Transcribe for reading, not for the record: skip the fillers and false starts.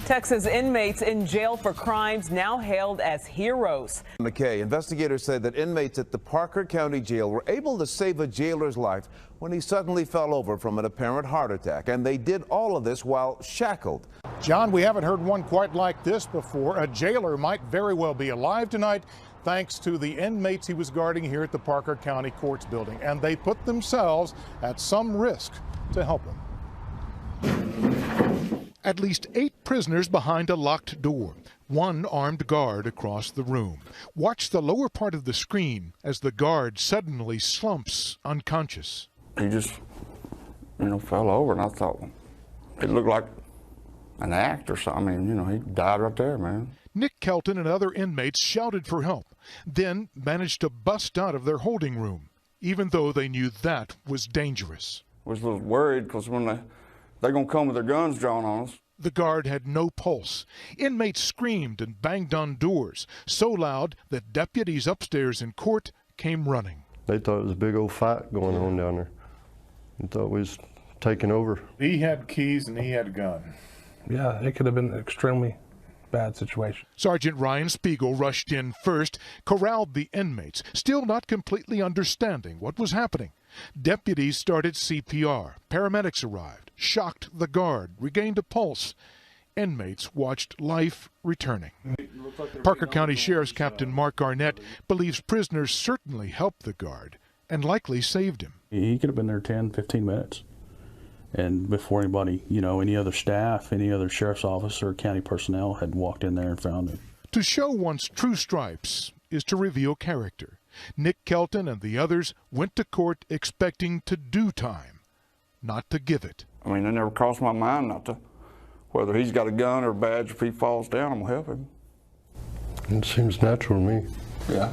Texas inmates in jail for crimes now hailed as heroes. McKay, investigators say that inmates at the Parker County Jail were able to save a jailer's life when he suddenly fell over from an apparent heart attack. And they did all of this while shackled. John, we haven't heard one quite like this before. A jailer might very well be alive tonight thanks to the inmates he was guarding here at the Parker County Courts building. And they put themselves at some risk to help him. At least 8 prisoners behind a locked door, one armed guard across the room. Watch the lower part of the screen as the guard suddenly slumps unconscious. He just, fell over, and I thought it looked like an act or something. I mean, he died right there, man. Nick Kelton and other inmates shouted for help, then managed to bust out of their holding room, even though they knew that was dangerous. I was a little worried because when they're going to come with their guns drawn on us. The guard had no pulse. Inmates screamed and banged on doors, so loud that deputies upstairs in court came running. They thought it was a big old fight going on down there. They thought we was taking over. He had keys and he had a gun. Yeah, it could have been an extremely bad situation. Sergeant Ryan Spiegel rushed in first, corralled the inmates, still not completely understanding what was happening. Deputies started CPR. Paramedics arrived, shocked the guard, regained a pulse. Inmates watched life returning. Parker County Sheriff's Captain Mark Garnett believes prisoners certainly helped the guard and likely saved him. He could have been there 10, 15 minutes. And before anybody, any other staff, any other sheriff's office or county personnel had walked in there and found him. To show one's true stripes is to reveal character. Nick Kelton and the others went to court expecting to do time, not to give it. I mean, it never crossed my mind not to, whether he's got a gun or a badge, if he falls down, I'm going to help him. It seems natural to me. Yeah.